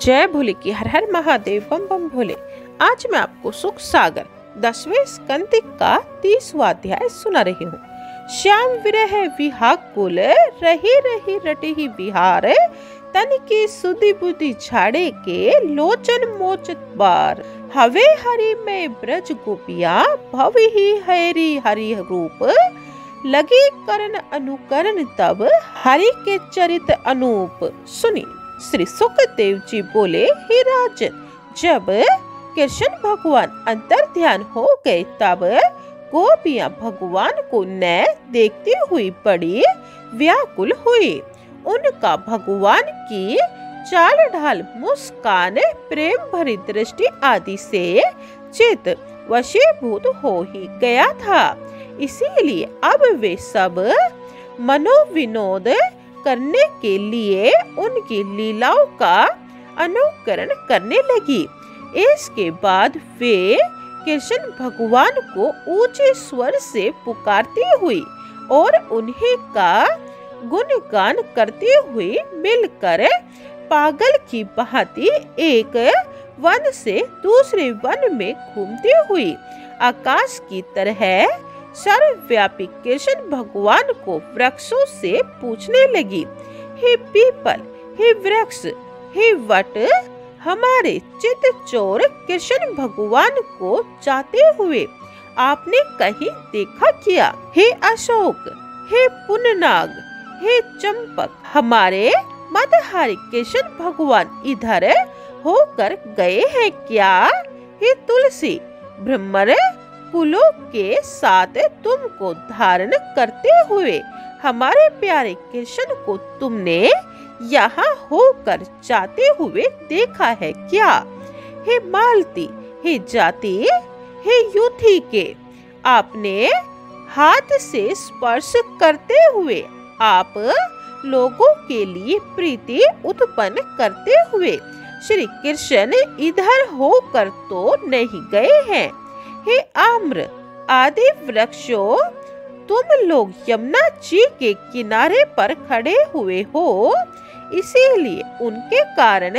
जय भोले की हर हर महादेव बम बम भोले। आज मैं आपको सुख सागर 10वें स्कंद का 30वां अध्याय सुना रही हूँ। श्याम विरह विहाकुल रही रही रटि विहार, तन की सुधि बुद्धि छाड़े के लोचन मोचत बार। हवे हरि में ब्रज गोपिया भव ही हरि हरि रूप, लगी करण अनुकरण तब हरि के चरित अनूप। सुनी श्री सुखदेव जी बोले, हे राजन, जब कृष्ण भगवान अंतर ध्यान हो गए तब गोपियां भगवान को न देखती हुई बड़ी व्याकुल हुई। उनका भगवान की चाल ढाल, मुस्कान, प्रेम भरी दृष्टि आदि से चित वशीभूत हो ही गया था। इसीलिए अब वे सब मनोविनोद करने के लिए उनकी लीलाओं का अनुकरण करने लगी। इसके बाद वे कृष्ण भगवान को ऊंचे स्वर से पुकारती हुई और उन्हीं का गुणगान करती हुई मिलकर पागल की भांति एक वन से दूसरे वन में घूमती हुई आकाश की तरह सर्वव्यापी कृष्ण भगवान को वृक्षों से पूछने लगी, हे पीपल, हे वृक्ष, हे वट, हमारे चित चोर कृष्ण भगवान को जाते हुए आपने कहीं देखा क्या? हे अशोक, हे पुननाग, हे चंपक, हमारे मदहारी कृष्ण भगवान इधर होकर गए हैं क्या? हे तुलसी, भ्रमर फूलों के साथ तुमको धारण करते हुए हमारे प्यारे कृष्ण को तुमने यहाँ होकर जाते हुए देखा है क्या? हे मालती, हे जाति, हे युथी के, आपने हाथ से स्पर्श करते हुए आप लोगों के लिए प्रीति उत्पन्न करते हुए श्री कृष्ण इधर होकर तो नहीं गए हैं। हे आम्र आदि वृक्षों, तुम लोग यमुना जी के किनारे पर खड़े हुए हो, इसीलिए उनके कारण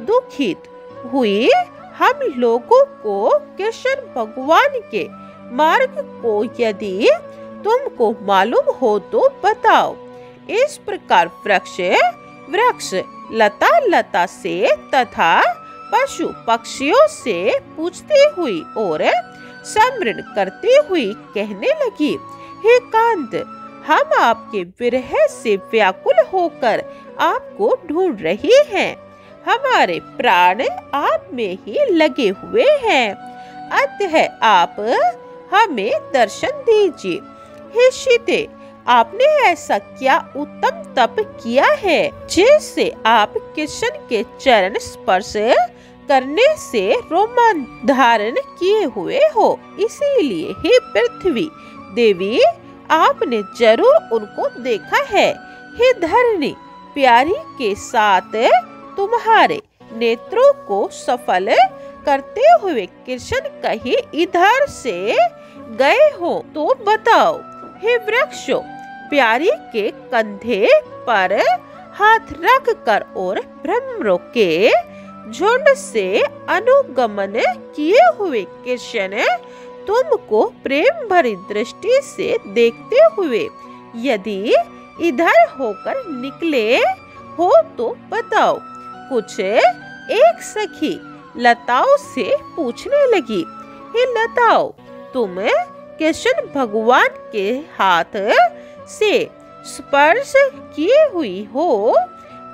दुखित हुई हम लोगों को कृष्ण भगवान के मार्ग को यदि तुमको मालूम हो तो बताओ। इस प्रकार वृक्ष लता लता से तथा पशु पक्षियों से पूछती हुई और स्मरण करती हुई कहने लगी, हे कांत, हम आपके विरह से व्याकुल होकर आपको ढूंढ रही हैं। हमारे प्राण आप में ही लगे हुए हैं, अतः आप हमें दर्शन दीजिए। हे शीते, आपने ऐसा क्या उत्तम तप किया है जिससे आप कृष्ण के चरण स्पर्श करने से रोमान धारण किए हुए हो? इसीलिए हे पृथ्वी देवी, आपने जरूर उनको देखा है। हे धरणी प्यारी के साथ तुम्हारे नेत्रों को सफल करते हुए कृष्ण कहीं इधर से गए हो तो बताओ। हे वृक्षों, प्यारी के कंधे पर हाथ रख कर और भ्रमरों के झुंड से अनुगमन किए हुए कृष्ण तुमको प्रेम भरी दृष्टि से देखते हुए यदि इधर होकर निकले हो तो बताओ। कुछ एक सखी लताओं से पूछने लगी, हे लताओं, तुम कृष्ण भगवान के हाथ से स्पर्श किए हुई हो,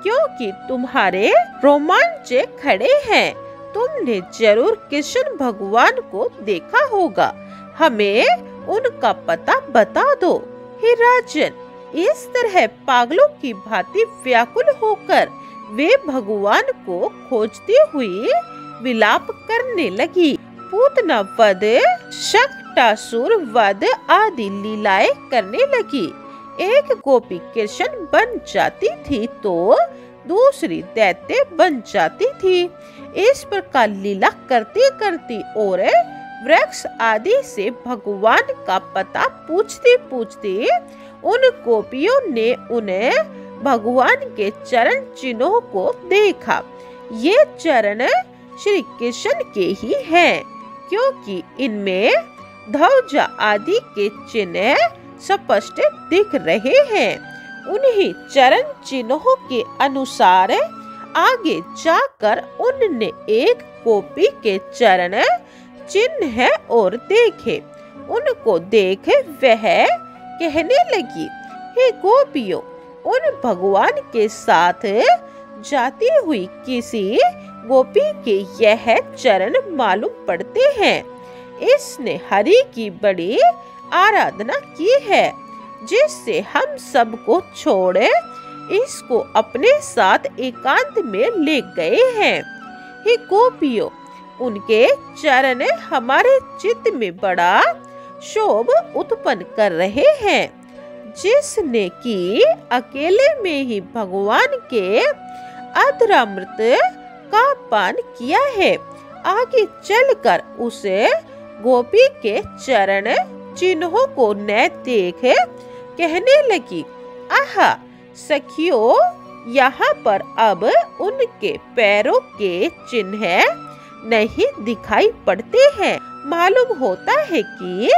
क्योंकि तुम्हारे रोमांच खड़े हैं। तुमने जरूर कृष्ण भगवान को देखा होगा, हमें उनका पता बता दो। हे राजन, इस तरह पागलों की भांति व्याकुल होकर वे भगवान को खोजती हुई विलाप करने लगी। पूतना वध, शक्टासुर वध आदि लीलाएं करने लगी। एक गोपी कृष्ण बन जाती थी तो दूसरी दैत्य बन जाती थी। इस प्रकार लीला करती करती और वृक्ष आदि से भगवान का पता पूछती पूछती उन गोपियों ने उन्हें भगवान के चरण चिन्हों को देखा। ये चरण श्री कृष्ण के ही हैं, क्योंकि इनमें ध्वजा आदि के चिन्ह स्पष्ट दिख रहे हैं। उन्हीं चरण चिन्हों के अनुसार आगे जाकर उनने एक गोपी के चरण चिन्ह और देखे। उनको देख वह कहने लगी, हे गोपियों, उन भगवान के साथ जाती हुई किसी गोपी के यह चरण मालूम पड़ते हैं। इसने हरि की बड़ी आराधना की है, जिससे हम सबको छोड़े इसको अपने साथ एकांत में ले गए हैं। हे गोपियों, उनके चरण हमारे चित्त में बड़ा शोभ उत्पन्न कर रहे हैं। जिसने कि अकेले में ही भगवान के अधरामृत का पान किया है, आगे चलकर उसे गोपी के चरण चिन्हों को न देख कहने लगी, आहा सखियों, यहाँ पर अब उनके पैरों के चिन्ह नहीं दिखाई पड़ते हैं। मालूम होता है कि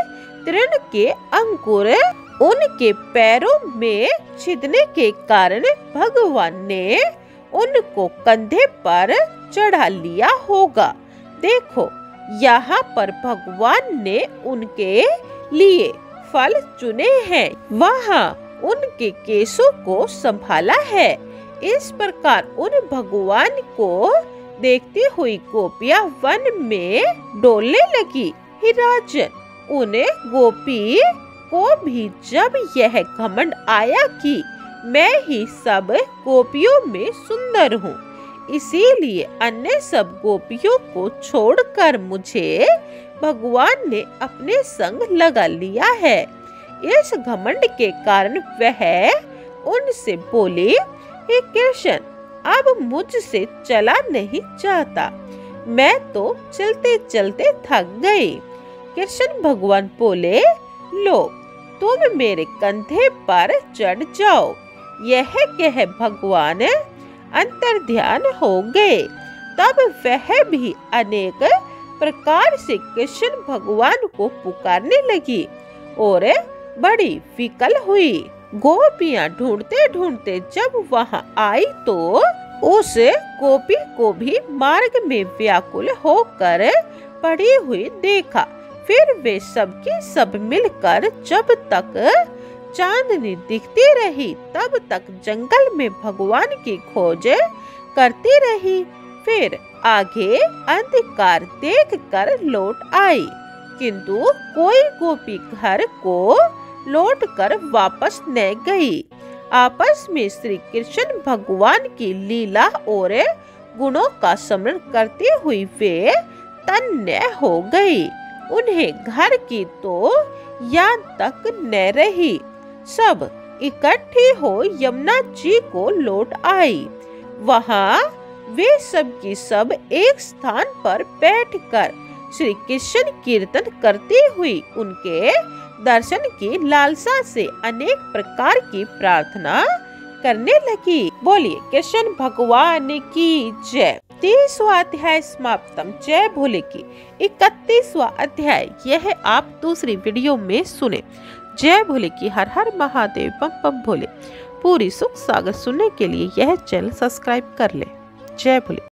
तृण के अंकुर उनके पैरों में छिदने के कारण भगवान ने उनको कंधे पर चढ़ा लिया होगा। देखो, यहाँ पर भगवान ने उनके लिए फल चुने हैं, वहाँ उनके केशों को संभाला है। इस प्रकार उन भगवान को देखती हुई गोपियां वन में डोलने लगी। हे राजन, उन गोपी को भी जब यह घमंड आया कि मैं ही सब गोपियों में सुंदर हूँ, इसीलिए अन्य सब गोपियों को छोड़कर मुझे भगवान ने अपने संग लगा लिया है। इस घमंड के कारण वह उनसे बोली, हे कृष्ण, अब मुझसे चला नहीं जाता, मैं तो चलते चलते थक गई। कृष्ण भगवान बोले, लो तुम मेरे कंधे पर चढ़ जाओ। यह कह भगवान अंतर्ध्यान हो गए। तब वह भी अनेक प्रकार से कृष्ण भगवान को पुकारने लगी और बड़ी विकल हुई। गोपियां ढूंढते ढूंढते जब वहां आई तो उस गोपी को भी मार्ग में व्याकुल होकर पड़ी हुई देखा। फिर वे सबकी सब मिलकर जब तक चांदनी दिखती रही तब तक जंगल में भगवान की खोज करती रही। फिर आगे अंधकार देखकर लौट आई, किंतु कोई गोपी घर को लौटकर वापस न गई। आपस में श्री कृष्ण भगवान की लीला और गुणों का स्मरण करते हुए वे तन्मय हो गई। उन्हें घर की तो याद तक न रही। सब इकट्ठी हो यमुना जी को लौट आई। वहाँ वे सब की सब एक स्थान पर बैठकर श्री कृष्ण कीर्तन करती हुई उनके दर्शन की लालसा से अनेक प्रकार की प्रार्थना करने लगी। बोलिए कृष्ण भगवान की जय। 30वां अध्याय समाप्तम। जय भोले की 31वां अध्याय यह आप दूसरी वीडियो में सुने। जय भोले की हर हर महादेव बम बम भोले। पूरी सुख सागर सुनने के लिए यह चैनल सब्सक्राइब कर ले। जय भोले।